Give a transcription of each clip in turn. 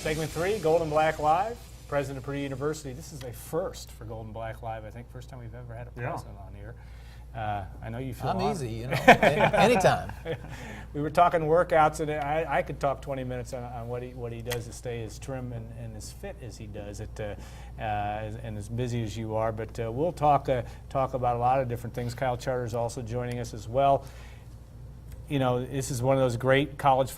Segment 3, Gold and Black Live. President of Purdue University. This is a first for Gold and Black Live. I think first time we've ever had a president on here. I know you feel I'm honored. easy, anytime. We were talking workouts, and I could talk 20 minutes on what he does to stay as trim and as fit as he does, and as busy as you are. But we'll talk about a lot of different things. Kyle Charter is also joining us as well. You know, this is one of those great college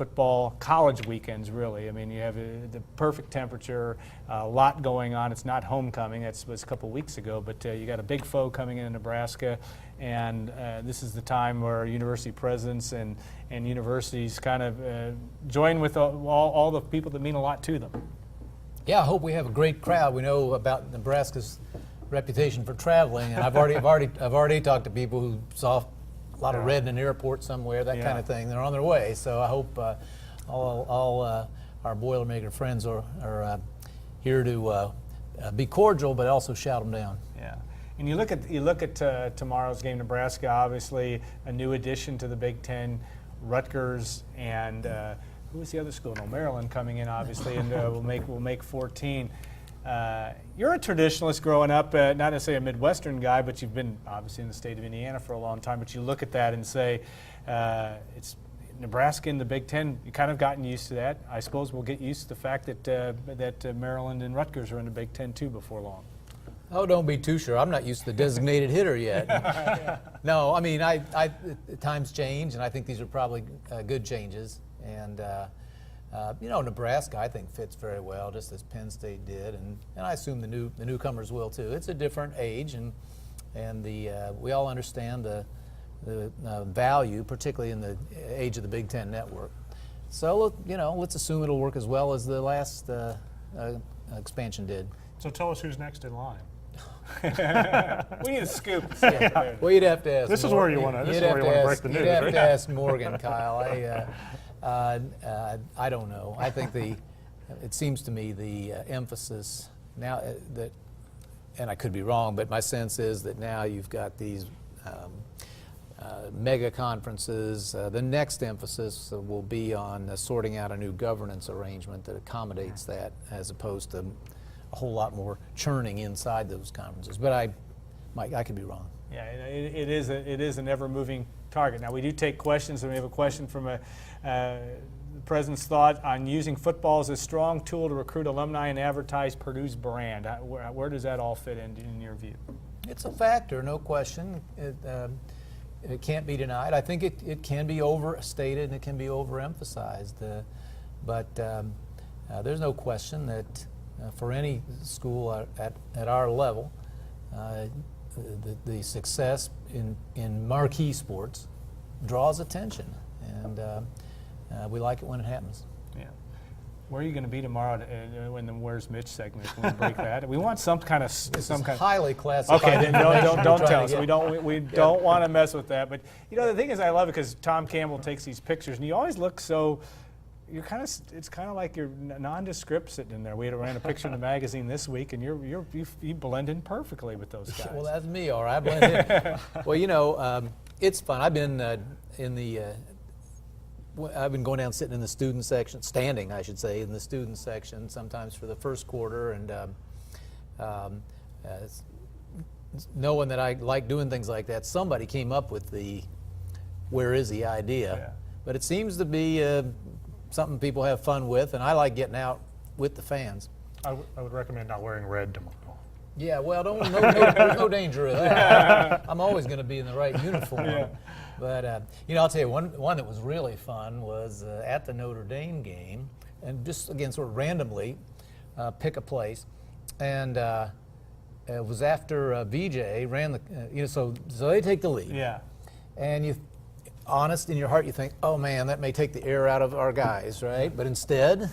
weekends, really. I mean, you have the perfect temperature, a lot going on. It's not homecoming. That was a couple weeks ago, but you got a big foe coming in Nebraska, and this is the time where university presidents and universities kind of join with all the people that mean a lot to them. Yeah, I hope we have a great crowd. We know about Nebraska's reputation for traveling, and I've already talked to people who saw a lot of red in an airport somewhere, that kind of thing. They're on their way, so I hope all our Boilermaker friends are here to be cordial, but also shout them down. Yeah, and you look at tomorrow's game. Nebraska, obviously, a new addition to the Big Ten. Rutgers and who was the other school? No, Maryland coming in, obviously, and will make 14. You're a traditionalist growing up, not necessarily a Midwestern guy, but you've been obviously in the state of Indiana for a long time. But you look at that and say, it's Nebraska in the Big Ten. You kind of gotten used to that. I suppose we'll get used to the fact that Maryland and Rutgers are in the Big Ten too before long. Oh, don't be too sure. I'm not used to the designated hitter yet. No, I mean, times change, and I think these are probably good changes. And you know, Nebraska, I think, fits very well, just as Penn State did, and I assume the newcomers will too. It's a different age, and we all understand the value, particularly in the age of the Big Ten network. So you know, let's assume it'll work as well as the last expansion did. So tell us who's next in line. We need a scoop. Yeah. Well, you'd have to ask. This is where you want to. This is where you want to break the news. You'd have right? to ask Morgan, Kyle. I don't know. I think it seems to me the emphasis now that, and I could be wrong, but my sense is that now you've got these mega conferences. The next emphasis will be on sorting out a new governance arrangement that accommodates that, as opposed to a whole lot more churning inside those conferences. But I could be wrong. Yeah, it is an ever-moving target. Now, we do take questions, and we have a question from the President's thought on using football as a strong tool to recruit alumni and advertise Purdue's brand. Where does that all fit in your view? It's a factor, no question. It can't be denied. I think it can be overstated and it can be overemphasized. But there's no question that for any school at our level, the success in marquee sports draws attention, and we like it when it happens. Yeah. Where are you going to be tomorrow when the Where's Mitch segment? Can we break that? We want some kind of highly classified. Okay, then don't tell us. We don't want to mess with that. But you know, the thing is, I love it because Tom Campbell takes these pictures, and you always look so. It's kind of like you're nondescript sitting in there. We ran a picture in the magazine this week, and you blend in perfectly with those guys. Well, that's me, all right. I blend in. Well, you know, it's fun. I've been I've been going down, sitting in the student section, standing, I should say, in the student section sometimes for the first quarter, and knowing that I like doing things like that. Somebody came up with the "where is he" idea, but it seems to be something people have fun with, and I like getting out with the fans. I would recommend not wearing red tomorrow. Yeah, well, there's no danger of that. I'm always going to be in the right uniform. Yeah. But you know, I'll tell you one that was really fun was at the Notre Dame game, and just again sort of randomly pick a place, and it was after VJ ran the so they take the lead. Yeah. And you. Honest in your heart, you think, oh man, that may take the air out of our guys, right? But instead,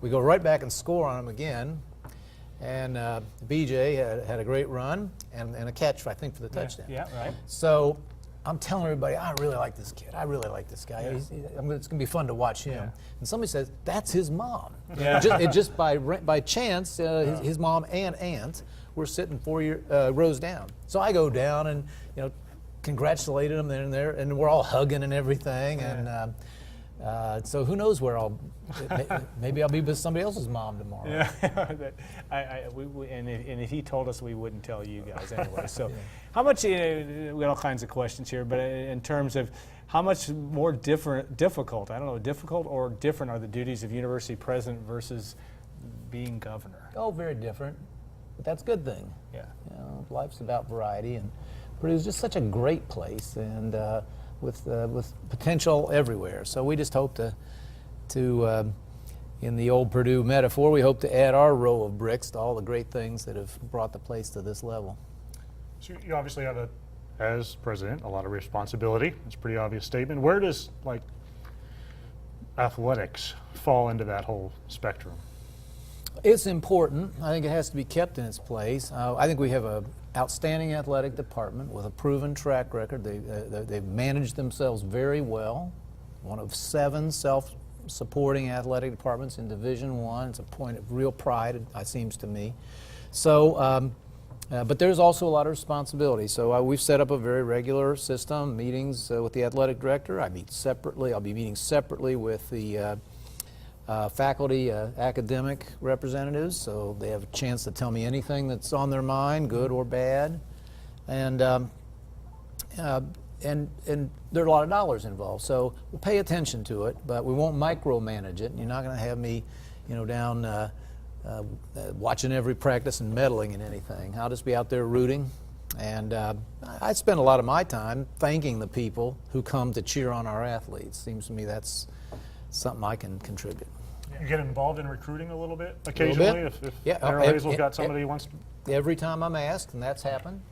we go right back and score on them again. And BJ had a great run and a catch, I think, for the touchdown. Yeah, right. So I'm telling everybody, I really like this kid. I really like this guy. Yeah. It's going to be fun to watch him. Yeah. And somebody says, that's his mom. Yeah. Just by chance, his mom and aunt were sitting 4 rows down. So I go down and, you know, congratulated them then and there, and we're all hugging and everything. Yeah. And So who knows where maybe I'll be with somebody else's mom tomorrow. Yeah, and if he told us, we wouldn't tell you guys anyway. So, how much? We got all kinds of questions here, but in terms of how much more difficult, I don't know, difficult or different are the duties of university president versus being governor? Oh, very different, but that's a good thing. Yeah. You know, life's about variety, and Purdue is just such a great place, and with potential everywhere. So we just hope to in the old Purdue metaphor, we hope to add our row of bricks to all the great things that have brought the place to this level. So you obviously have, as president, a lot of responsibility. It's a pretty obvious statement. Where does athletics fall into that whole spectrum? It's important. I think it has to be kept in its place. I think we have an outstanding athletic department with a proven track record. They've managed themselves very well. One of 7 self-supporting athletic departments in Division I. It's a point of real pride, it seems to me. So, but there's also a lot of responsibility. So we've set up a very regular system, meetings with the athletic director. I meet separately. I'll be meeting separately with the faculty academic representatives, so they have a chance to tell me anything that's on their mind, good or bad. And there are a lot of dollars involved, so we'll pay attention to it, but we won't micromanage it. You're not going to have me, down watching every practice and meddling in anything. I'll just be out there rooting, and I spend a lot of my time thanking the people who come to cheer on our athletes. Seems to me that's something I can contribute. You get involved in recruiting a little bit occasionally? If Darrell Hazel's got somebody who wants to... Every time I'm asked, and that's happened.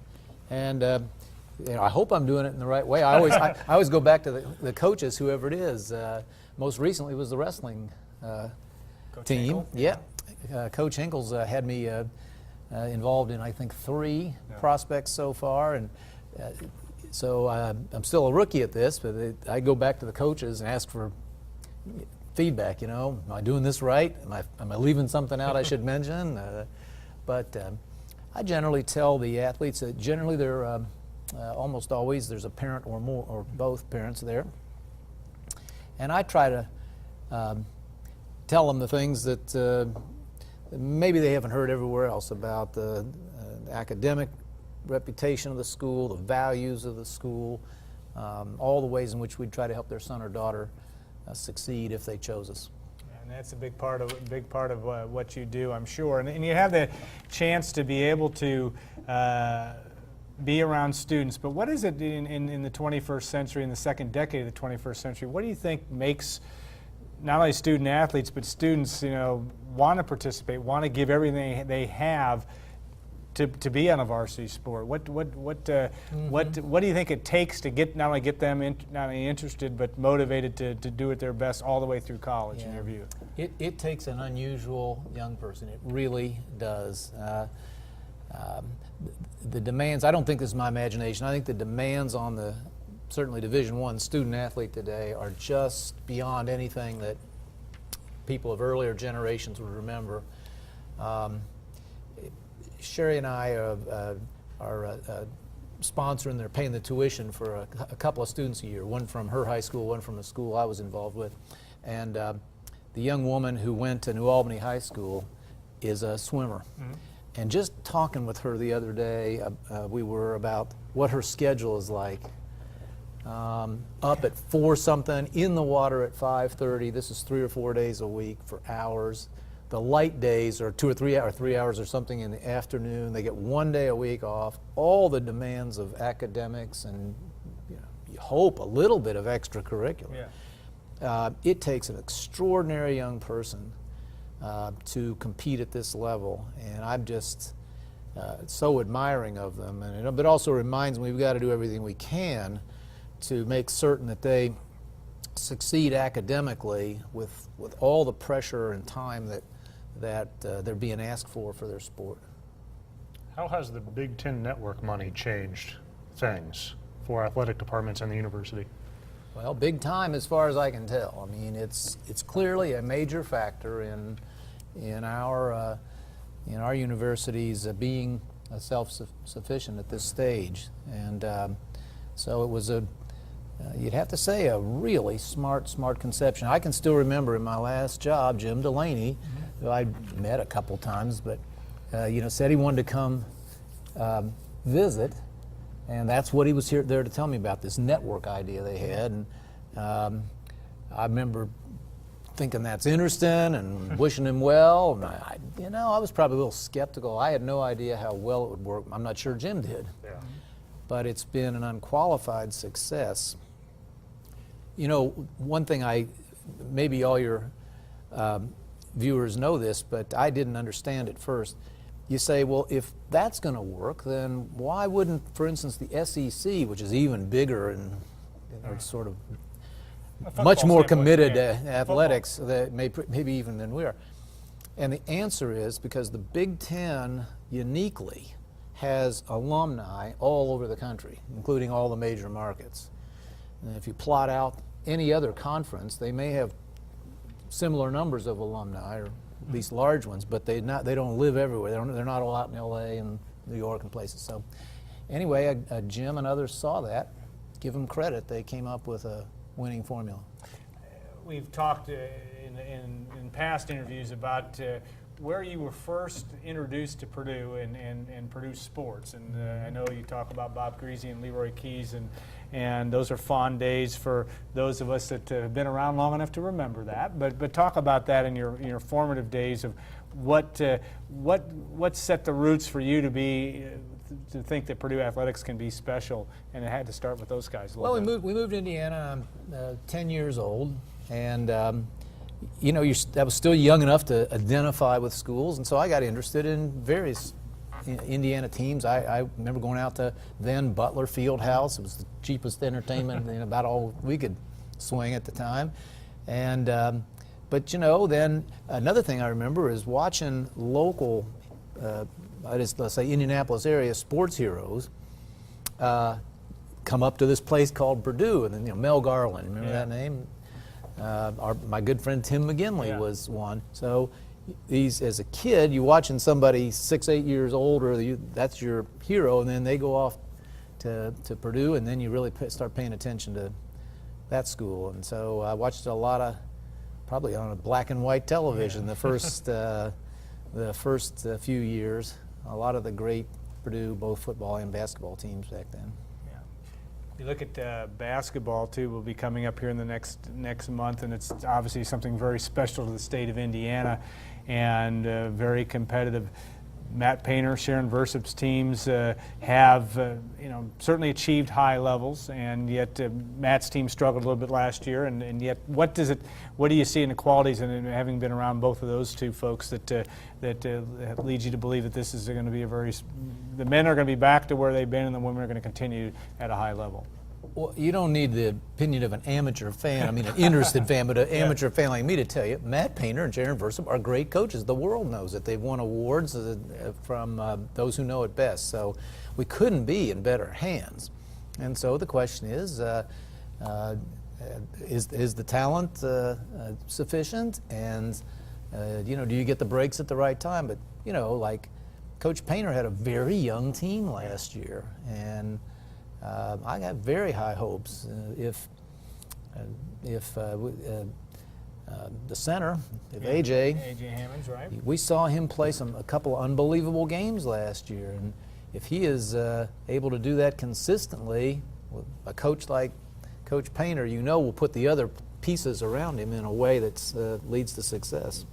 And I hope I'm doing it in the right way. I always go back to the coaches, whoever it is. Most recently was the wrestling team. Hinkle? Yeah. Coach Hinkle's had me involved in, I think, 3 prospects so far. And so I'm still a rookie at this, but I go back to the coaches and ask for feedback. Am I doing this right? Am I leaving something out I should mention? But I generally tell the athletes that generally they're almost always there's a parent or more or both parents there, and I try to tell them the things that maybe they haven't heard everywhere else about the academic reputation of the school, the values of the school, all the ways in which we'd try to help their son or daughter succeed if they chose us. And that's a big part of what you do, I'm sure. And you have the chance to be able to be around students. But what is it in the 21st century, in the second decade of the 21st century, what do you think makes not only student athletes, but students, want to participate, want to give everything they have to be on a varsity sport? What do you think it takes to not only get them not only interested but motivated to do it their best all the way through college? In your view, it takes an unusual young person. It really does. The demands. I don't think this is my imagination. I think the demands on the certainly Division I student athlete today are just beyond anything that people of earlier generations would remember. Sherry and I are sponsoring, they're paying the tuition for a couple of students a year, one from her high school, one from a school I was involved with. And the young woman who went to New Albany High School is a swimmer. Mm-hmm. And just talking with her the other day, we were about what her schedule is like. Up at 4 something, in the water at 5:30. This is 3 or 4 days a week for hours. The light days are 2 or 3 hours, 3 hours or something in the afternoon. They get 1 day a week off. All the demands of academics and you hope a little bit of extracurricular. Yeah. It takes an extraordinary young person to compete at this level, and I'm just so admiring of them. And but it also reminds me we've got to do everything we can to make certain that they succeed academically with all the pressure and time that they're being asked for their sport. How has the Big Ten Network money changed things for athletic departments and the university? Well, big time as far as I can tell. I mean, it's clearly a major factor in our universities being self-sufficient at this stage, and so it was you'd have to say a really smart conception. I can still remember in my last job, Jim Delaney, who I met a couple times, but said he wanted to come visit, and that's what he was there to tell me about, this network idea they had. And I remember thinking that's interesting and wishing him well. And I was probably a little skeptical. I had no idea how well it would work. I'm not sure Jim did. Yeah. But it's been an unqualified success. One thing maybe all your viewers know this, but I didn't understand at first. You say, well, if that's going to work, then why wouldn't, for instance, the SEC, which is even bigger and sort of much more committed to athletics, maybe even than we are? And the answer is because the Big Ten uniquely has alumni all over the country, including all the major markets. And if you plot out any other conference, they may have similar numbers of alumni, or at least large ones, but they don't live everywhere. They're not all out in LA and New York and places. So anyway, Jim and others saw that. Give them credit. They came up with a winning formula. We've talked in past interviews about where you were first introduced to Purdue and Purdue sports. And I know you talk about Bob Greasy and Leroy Keys, and those are fond days for those of us that have been around long enough to remember that. But talk about that in your formative days of what set the roots for you to think that Purdue athletics can be special, and it had to start with those guys. Well, we moved to Indiana. I'm 10 years old, and I was still young enough to identify with schools, and so I got interested in various Indiana teams. I remember going out to then Butler Fieldhouse. It was the cheapest entertainment and about all we could swing at the time. And but then another thing I remember is watching local, let's say Indianapolis area sports heroes come up to this place called Purdue, and then Mel Garland. Remember that name? My good friend Tim McGinley was one. So as a kid, you're watching somebody 6-8 years older, that's your hero, and then they go off to Purdue, and then you really start paying attention to that school. And so I watched a lot of, probably on a black and white television, the first few years, a lot of the great Purdue both football and basketball teams back then. You look at basketball too. Will be coming up here in the next month, and it's obviously something very special to the state of Indiana, and very competitive. Matt Painter, Sharon Versip's teams have certainly achieved high levels, and yet Matt's team struggled a little bit last year. And yet, what do you see in the qualities, and having been around both of those two folks, that leads you to believe that this is going to be the men are going to be back to where they've been, and the women are going to continue at a high level? Well, you don't need the opinion of an amateur fan, an interested fan, but an amateur fan like me to tell you, Matt Painter and Sharon Versip are great coaches. The world knows it. They've won awards from those who know it best. So we couldn't be in better hands. And so the question is the talent sufficient? And, do you get the breaks at the right time? But, like Coach Painter had a very young team last year, and I got very high hopes if the center, if AJ Hammonds, right? We saw him play a couple of unbelievable games last year, and if he is able to do that consistently, a coach like Coach Painter, will put the other pieces around him in a way that leads to success.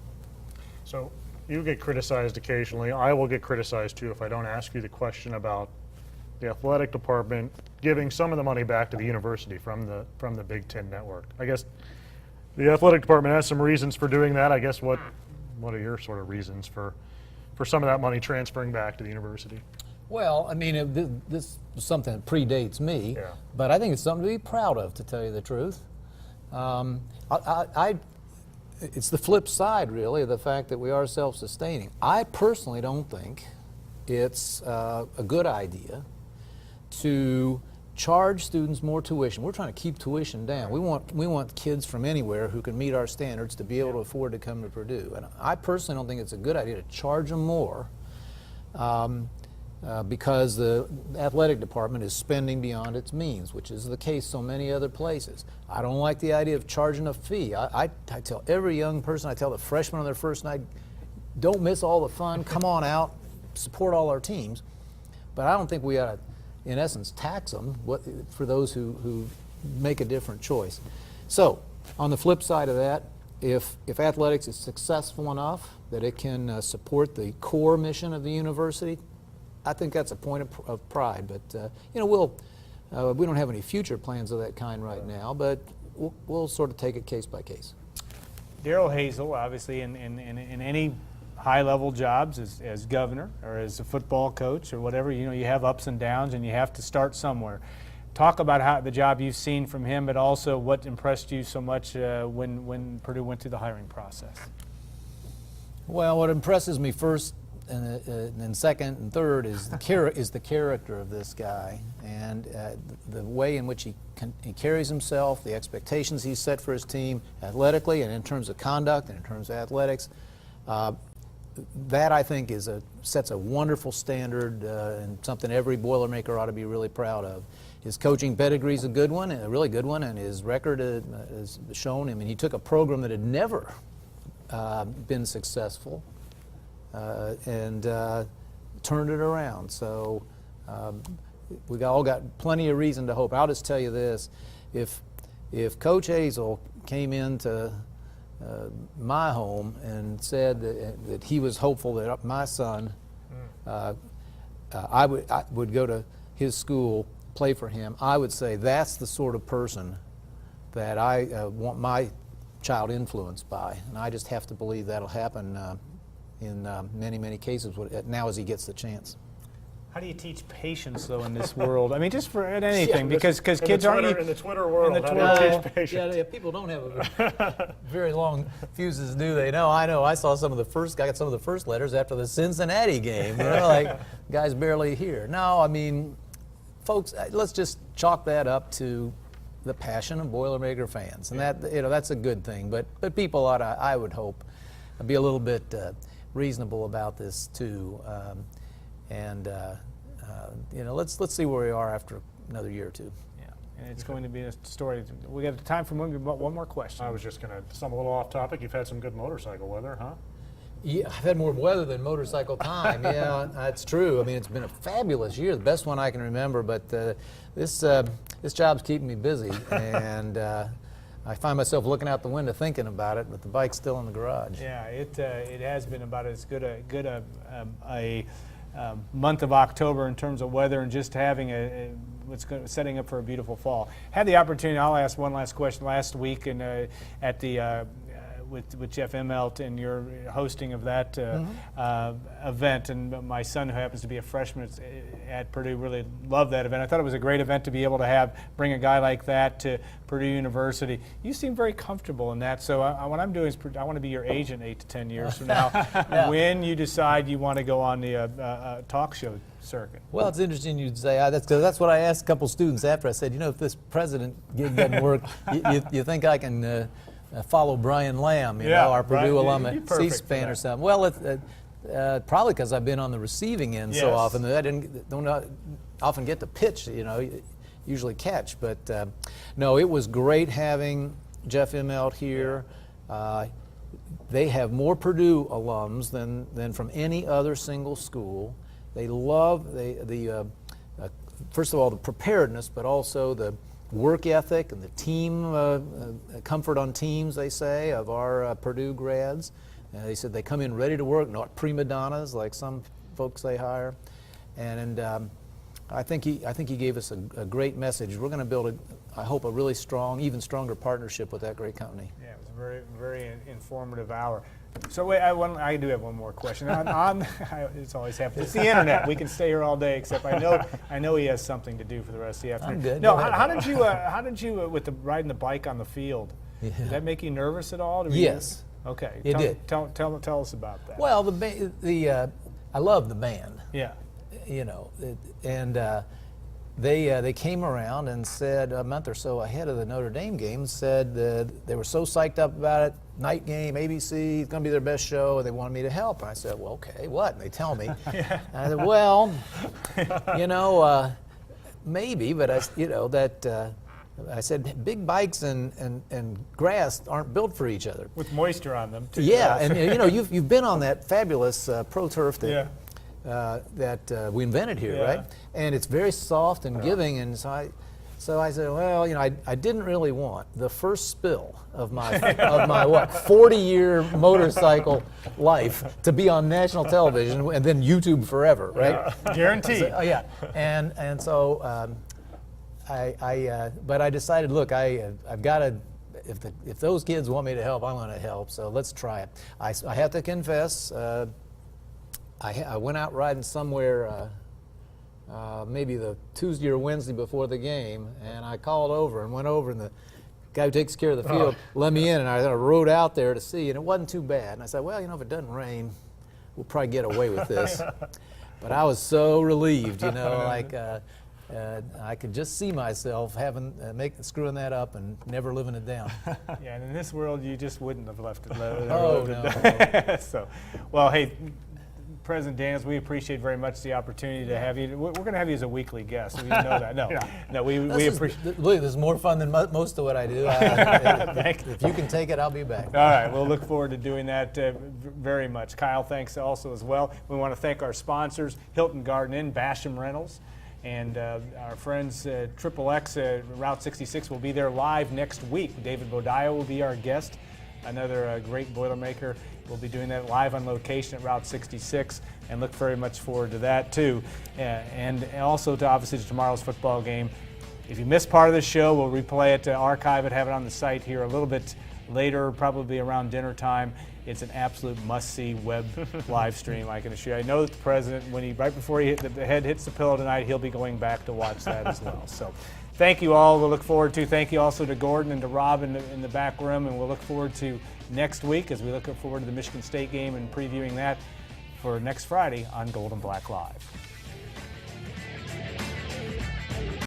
So you get criticized occasionally. I will get criticized too if I don't ask you the question about the athletic department giving some of the money back to the university from the Big Ten Network. I guess the athletic department has some reasons for doing that. I guess what are your sort of reasons for some of that money transferring back to the university? Well, this is something that predates me, but I think it's something to be proud of, to tell you the truth. It's the flip side, really, of the fact that we are self-sustaining. I personally don't think it's a good idea to charge students more tuition. We're trying to keep tuition down. We want kids from anywhere who can meet our standards to be able to afford to come to Purdue. And I personally don't think it's a good idea to charge them more because the athletic department is spending beyond its means, which is the case so many other places. I don't like the idea of charging a fee. I tell every young person, I tell the freshmen on their first night, don't miss all the fun, come on out, support all our teams. But I don't think we ought to, in essence, tax them for those who make a different choice. So, on the flip side of that, if athletics is successful enough that it can support the core mission of the university, I think that's a point of pride. But we don't have any future plans of that kind right now, but we'll sort of take it case by case. Darrell Hazell, obviously, in any high-level jobs as governor or as a football coach or whatever, you have ups and downs, and you have to start somewhere. Talk about how the job you've seen from him, but also what impressed you so much when Purdue went through the hiring process. Well, what impresses me first and then second and third is the character of this guy, and the way in which he carries himself, the expectations he's set for his team athletically and in terms of conduct and in terms of athletics. That, I think, sets a wonderful standard and something every Boilermaker ought to be really proud of. His coaching pedigree is a good one, a really good one, and his record has shown him. And he took a program that had never been successful and turned it around. So we all got plenty of reason to hope. I'll just tell you this: if Coach Hazell came into my home and said that he was hopeful that my son, I would go to his school, play for him, I would say that's the sort of person that I want my child influenced by, and I just have to believe that'll happen in many, many cases now as he gets the chance. How do you teach patience, though, in this world? I mean, just for anything, because in kids aren't in the Twitter world. in the How do you Twitter teach patience? Yeah, people don't have very long fuses, do they? No, I know. I saw got some of the first letters after the Cincinnati game. Like guys barely here. No, I mean, folks, let's just chalk that up to the passion of Boilermaker fans, and that's a good thing. But people ought to, I would hope, be a little bit reasonable about this too. Let's see where we are after another year or two. Yeah, and it's going to be a story. We got time for one more question. I was just going to, a little off topic. You've had some good motorcycle weather, huh? Yeah, I've had more weather than motorcycle time. Yeah, that's true. I mean, it's been a fabulous year, the best one I can remember. But this job's keeping me busy, and I find myself looking out the window thinking about it. But the bike's still in the garage. Yeah, it has been about as good a month of October in terms of weather, and just having setting up for a beautiful fall. Had the opportunity. I'll ask one last question. Last week, and at the with Jeff Immelt and your hosting of that event, and my son, who happens to be a freshman at Purdue, really loved that event. I thought it was a great event to be able to bring a guy like that to Purdue University. You seem very comfortable in that, so what I'm doing is I want to be your agent 8 to 10 years from now Yeah. when you decide you want to go on the talk show circuit. Well, it's interesting you'd say that's what I asked a couple students after. I said, if this president gig doesn't work, you think I can follow Brian Lamb, our Purdue alum at C-SPAN or something? Well, probably because I've been on the receiving end so often that I don't often get to pitch, usually catch. But no, it was great having Jeff Immelt here. They have more Purdue alums than from any other single school. They love first of all, the preparedness, but also the work ethic and the team comfort on teams, they say, of our Purdue grads. They said they come in ready to work, not prima donnas like some folks they hire. And I think he gave us a great message. We're going to build I hope, a really strong, even stronger partnership with that great company. Yeah, it was a very, very informative hour. So wait, I do have one more question. It's always happens. It's the internet. We can stay here all day, except I know he has something to do for the rest of the afternoon. I'm good. No, how did you with riding the bike on the field? Yeah. Did that make you nervous at all? Yes. Okay. It did. Tell us about that. Well, I love the band. Yeah. they came around and said a month or so ahead of the Notre Dame game, said that they were so psyched up about it, night game, ABC, it's going to be their best show, and they wanted me to help. And I said, well, okay, what? And they tell me. And I said, well, maybe, but I said big bikes and grass aren't built for each other. With moisture on them, too. Yeah, and you've been on that fabulous Pro Turf that we invented here, right? And it's very soft and giving, and so I said, well, I didn't really want the first spill of my 40-year motorcycle life to be on national television and then YouTube forever, right? Guaranteed. So, and so but I decided, look, I've got to. If those kids want me to help, I'm going to help. So let's try it. I have to confess, I went out riding somewhere. Maybe the Tuesday or Wednesday before the game, and I called over and went over, and the guy who takes care of the field let me in, and I rode out there to see, and it wasn't too bad. And I said, well, if it doesn't rain, we'll probably get away with this. But I was so relieved, I could just see myself screwing that up and never living it down. Yeah, and in this world, you just wouldn't have left it. Oh, no. So, well, hey, President Daniels, we appreciate very much the opportunity to have you. We're going to have you as a weekly guest. We know that. No, we appreciate. Look, this is more fun than most of what I do. If you can take it, I'll be back. All right, we'll look forward to doing that very much. Kyle, thanks also as well. We want to thank our sponsors, Hilton Garden Inn, Basham Rentals, and our friends Triple X Route 66 will be there live next week. David Bodaya will be our guest, another great Boilermaker. We'll be doing that live on location at Route 66, and look very much forward to that too. And also to obviously to tomorrow's football game. If you missed part of the show, we'll replay it, archive it, have it on the site here a little bit later, probably around dinner time. It's an absolute must-see web live stream, I can assure you. I know that the president, right before the head hits the pillow tonight, he'll be going back to watch that as well. So thank you all. We'll look forward to. Thank you also to Gordon and to Rob in the back room, and we'll look forward to next week as we look forward to the Michigan State game and previewing that for next Friday on Gold and Black Live.